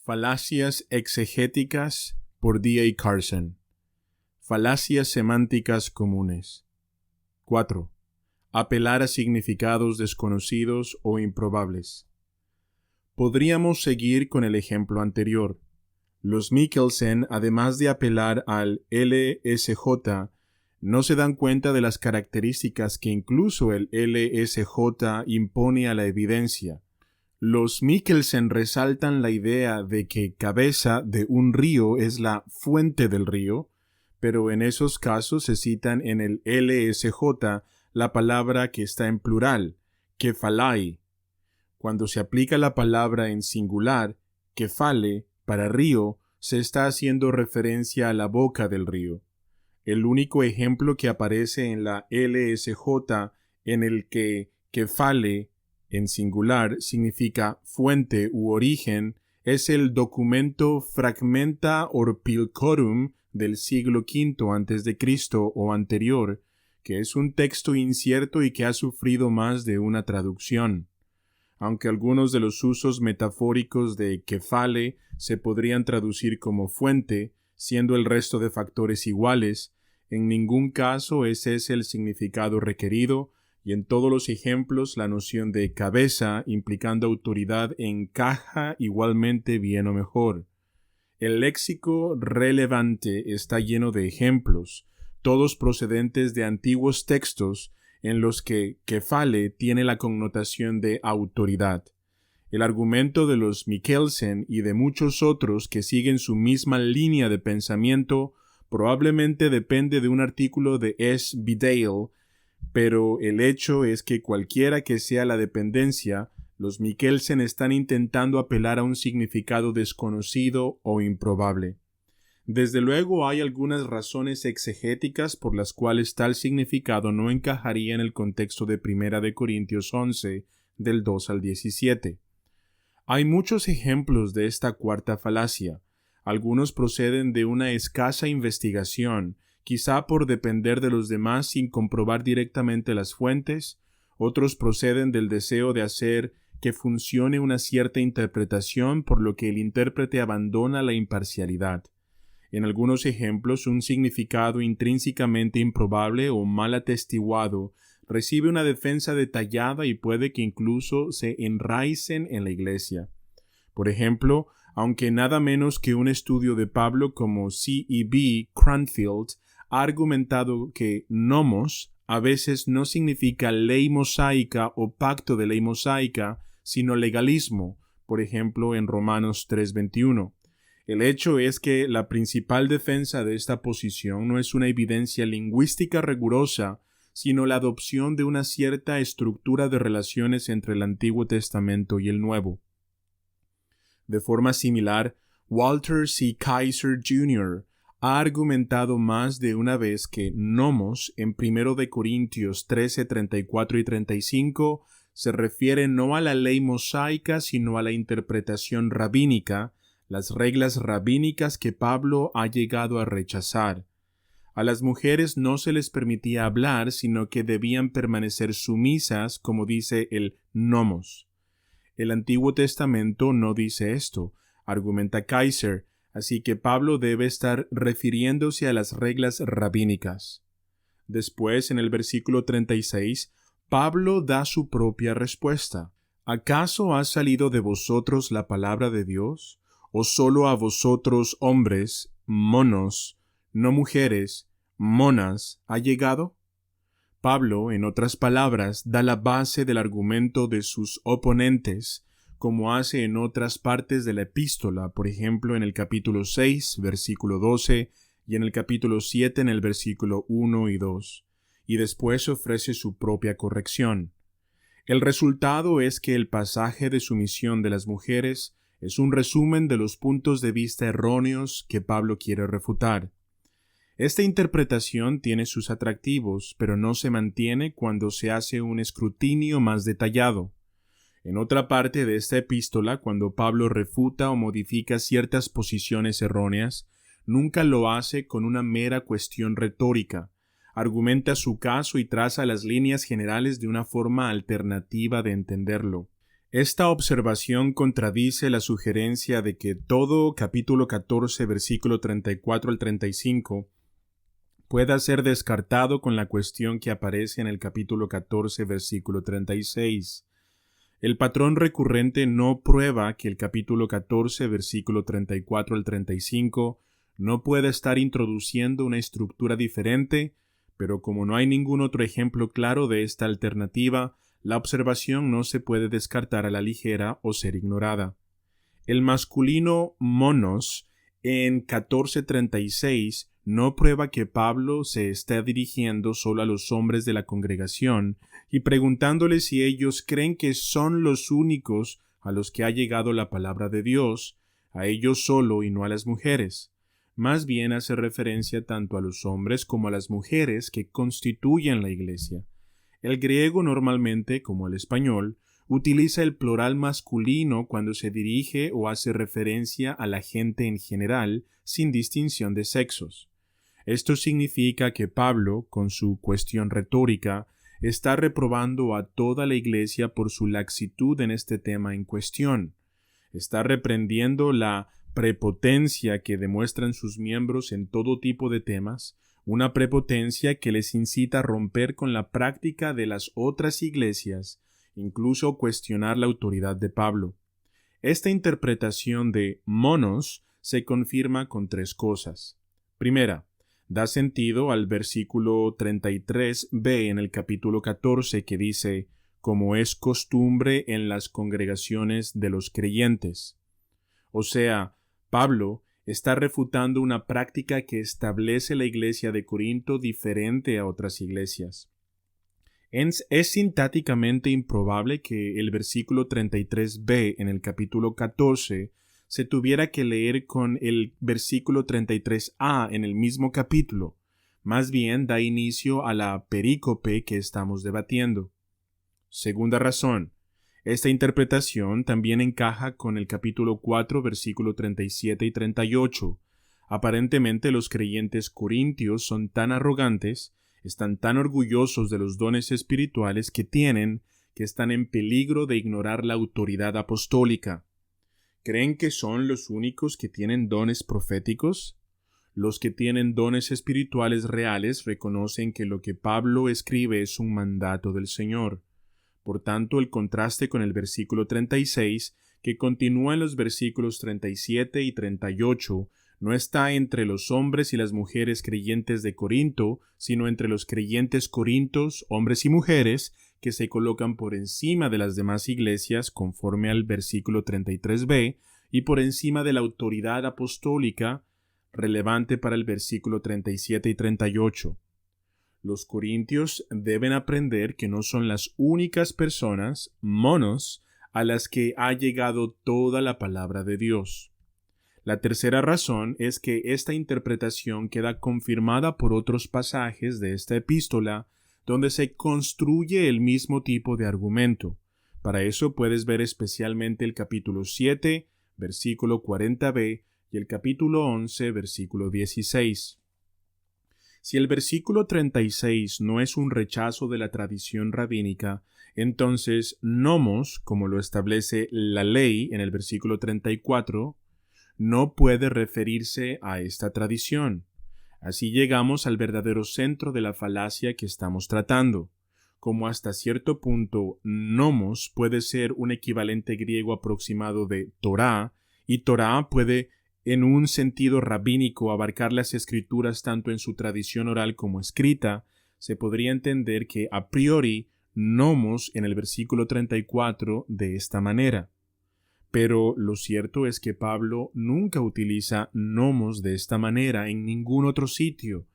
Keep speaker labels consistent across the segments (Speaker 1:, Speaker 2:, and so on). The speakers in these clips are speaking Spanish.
Speaker 1: Falacias exegéticas por D.A. Carson. Falacias semánticas comunes. 4. Apelar a significados desconocidos o improbables. Podríamos seguir con el ejemplo anterior. Los Mikkelsen, además de apelar al LSJ, no se dan cuenta de las características que incluso el LSJ impone a la evidencia. Los Mikkelsen resaltan la idea de que cabeza de un río es la fuente del río, pero en esos casos se citan en el LSJ la palabra que está en plural, kefalai. Cuando se aplica la palabra en singular, kefale, para río, se está haciendo referencia a la boca del río. El único ejemplo que aparece en la LSJ en el que kefale en singular significa fuente u origen es el documento Fragmenta Orpilcorum del siglo V a.C. o anterior, que es un texto incierto y que ha sufrido más de una traducción. Aunque algunos de los usos metafóricos de kefale se podrían traducir como fuente, siendo el resto de factores iguales, en ningún caso ese es el significado requerido, y en todos los ejemplos la noción de cabeza implicando autoridad encaja igualmente bien o mejor. El léxico relevante está lleno de ejemplos, todos procedentes de antiguos textos en los que kefale tiene la connotación de autoridad. El argumento de los Mikkelsen y de muchos otros que siguen su misma línea de pensamiento probablemente depende de un artículo de S. B. Dale, pero el hecho es que cualquiera que sea la dependencia, los Mikkelsen están intentando apelar a un significado desconocido o improbable. Desde luego hay algunas razones exegéticas por las cuales tal significado no encajaría en el contexto de 1 de Corintios 11, del 2 al 17. Hay muchos ejemplos de esta cuarta falacia. Algunos proceden de una escasa investigación, quizá por depender de los demás sin comprobar directamente las fuentes. Otros proceden del deseo de hacer que funcione una cierta interpretación, por lo que el intérprete abandona la imparcialidad. En algunos ejemplos, un significado intrínsecamente improbable o mal atestiguado recibe una defensa detallada y puede que incluso se enraicen en la Iglesia. Por ejemplo, aunque nada menos que un estudio de Pablo como C. E. B. Cranfield ha argumentado que nomos a veces no significa ley mosaica o pacto de ley mosaica, sino legalismo, por ejemplo en Romanos 3:21. El hecho es que la principal defensa de esta posición no es una evidencia lingüística rigurosa, sino la adopción de una cierta estructura de relaciones entre el Antiguo Testamento y el Nuevo. De forma similar, Walter C. Kaiser Jr. ha argumentado más de una vez que nomos en 1 de Corintios 13, 34 y 35 se refiere no a la ley mosaica sino a la interpretación rabínica, las reglas rabínicas que Pablo ha llegado a rechazar. A las mujeres no se les permitía hablar, sino que debían permanecer sumisas, como dice el nomos. El Antiguo Testamento no dice esto, argumenta Kaiser, así que Pablo debe estar refiriéndose a las reglas rabínicas. Después, en el versículo 36, Pablo da su propia respuesta. ¿Acaso ha salido de vosotros la palabra de Dios? ¿O solo a vosotros hombres, monos, no mujeres, monas, ha llegado? Pablo, en otras palabras, da la base del argumento de sus oponentes, como hace en otras partes de la epístola, por ejemplo en el capítulo 6, versículo 12, y en el capítulo 7 en el versículo 1 y 2, y después ofrece su propia corrección. El resultado es que el pasaje de sumisión de las mujeres es un resumen de los puntos de vista erróneos que Pablo quiere refutar. Esta interpretación tiene sus atractivos, pero no se mantiene cuando se hace un escrutinio más detallado. En otra parte de esta epístola, cuando Pablo refuta o modifica ciertas posiciones erróneas, nunca lo hace con una mera cuestión retórica. Argumenta su caso y traza las líneas generales de una forma alternativa de entenderlo. Esta observación contradice la sugerencia de que todo capítulo 14, versículo 34 al 35 pueda ser descartado con la cuestión que aparece en el capítulo 14, versículo 36. El patrón recurrente no prueba que el capítulo 14, versículo 34 al 35 no puede estar introduciendo una estructura diferente, pero como no hay ningún otro ejemplo claro de esta alternativa, la observación no se puede descartar a la ligera o ser ignorada. El masculino monos en 14:36 no prueba que Pablo se está dirigiendo solo a los hombres de la congregación y preguntándoles si ellos creen que son los únicos a los que ha llegado la palabra de Dios, a ellos solo y no a las mujeres. Más bien hace referencia tanto a los hombres como a las mujeres que constituyen la iglesia. El griego normalmente, como el español, utiliza el plural masculino cuando se dirige o hace referencia a la gente en general, sin distinción de sexos. Esto significa que Pablo, con su cuestión retórica, está reprobando a toda la iglesia por su laxitud en este tema en cuestión. Está reprendiendo la prepotencia que demuestran sus miembros en todo tipo de temas, una prepotencia que les incita a romper con la práctica de las otras iglesias, incluso cuestionar la autoridad de Pablo. Esta interpretación de monos se confirma con tres cosas. Primera, da sentido al versículo 33b en el capítulo 14 que dice, como es costumbre en las congregaciones de los creyentes. O sea, Pablo está refutando una práctica que establece la iglesia de Corinto diferente a otras iglesias. Es sintácticamente improbable que el versículo 33b en el capítulo 14 se tuviera que leer con el versículo 33a en el mismo capítulo. Más bien da inicio a la perícope que estamos debatiendo. Segunda razón. Esta interpretación también encaja con el capítulo 4, versículo 37 y 38. Aparentemente los creyentes corintios son tan arrogantes, están tan orgullosos de los dones espirituales que tienen, que están en peligro de ignorar la autoridad apostólica. ¿Creen que son los únicos que tienen dones proféticos? Los que tienen dones espirituales reales reconocen que lo que Pablo escribe es un mandato del Señor. Por tanto, el contraste con el versículo 36, que continúa en los versículos 37 y 38, no está entre los hombres y las mujeres creyentes de Corinto, sino entre los creyentes corintos, hombres y mujeres, que se colocan por encima de las demás iglesias, conforme al versículo 33b, y por encima de la autoridad apostólica, relevante para el versículo 37 y 38. Los corintios deben aprender que no son las únicas personas, monos, a las que ha llegado toda la palabra de Dios. La tercera razón es que esta interpretación queda confirmada por otros pasajes de esta epístola, donde se construye el mismo tipo de argumento. Para eso puedes ver especialmente el capítulo 7, versículo 40b, y el capítulo 11, versículo 16. Si el versículo 36 no es un rechazo de la tradición rabínica, entonces nomos, como lo establece la ley en el versículo 34, no puede referirse a esta tradición. Así llegamos al verdadero centro de la falacia que estamos tratando. Como hasta cierto punto nomos puede ser un equivalente griego aproximado de Torá, y Torá puede en un sentido rabínico abarcar las escrituras tanto en su tradición oral como escrita, se podría entender que a priori nomos en el versículo 34 de esta manera. Pero lo cierto es que Pablo nunca utiliza nomos de esta manera en ningún otro sitio,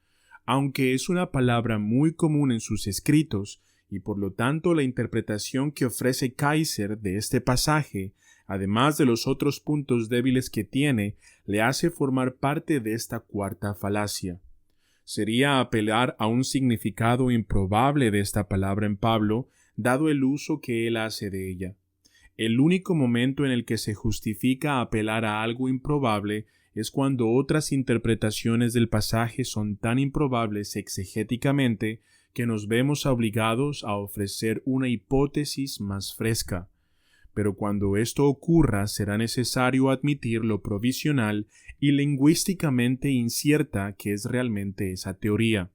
Speaker 1: aunque es una palabra muy común en sus escritos, y por lo tanto la interpretación que ofrece Kaiser de este pasaje, además de los otros puntos débiles que tiene, le hace formar parte de esta cuarta falacia. Sería apelar a un significado improbable de esta palabra en Pablo, dado el uso que él hace de ella. El único momento en el que se justifica apelar a algo improbable es cuando otras interpretaciones del pasaje son tan improbables exegéticamente que nos vemos obligados a ofrecer una hipótesis más fresca. pero cuando esto ocurra será necesario admitir lo provisional y lingüísticamente incierta que es realmente esa teoría.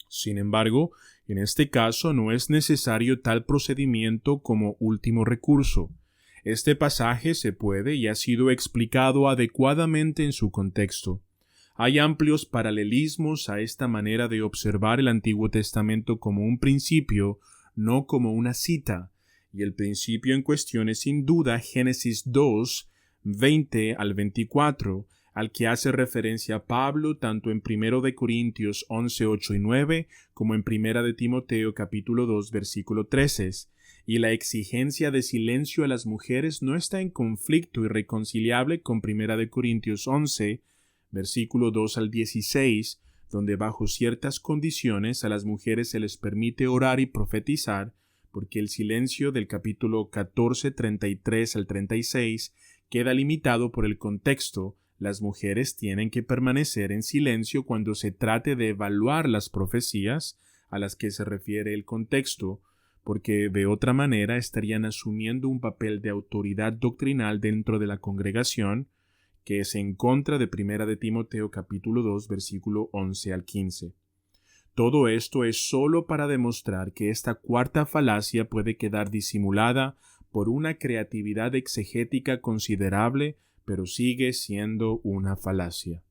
Speaker 1: Sin embargo, en este caso no es necesario tal procedimiento como último recurso. Este pasaje se puede y ha sido explicado adecuadamente en su contexto. Hay amplios paralelismos a esta manera de observar el Antiguo Testamento como un principio, no como una cita, y el principio en cuestión es sin duda Génesis 2, 20 al 24, al que hace referencia Pablo tanto en 1 de Corintios 11, 8 y 9 como en 1 de Timoteo capítulo 2 versículo 13, y la exigencia de silencio a las mujeres no está en conflicto irreconciliable con 1 de Corintios 11, versículo 2 al 16, donde bajo ciertas condiciones a las mujeres se les permite orar y profetizar, porque el silencio del capítulo 14, 33 al 36 queda limitado por el contexto. Las mujeres tienen que permanecer en silencio cuando se trate de evaluar las profecías a las que se refiere el contexto, porque de otra manera estarían asumiendo un papel de autoridad doctrinal dentro de la congregación, que es en contra de 1 de Timoteo capítulo 2 versículo 11 al 15. Todo esto es solo para demostrar que esta cuarta falacia puede quedar disimulada por una creatividad exegética considerable, pero sigue siendo una falacia.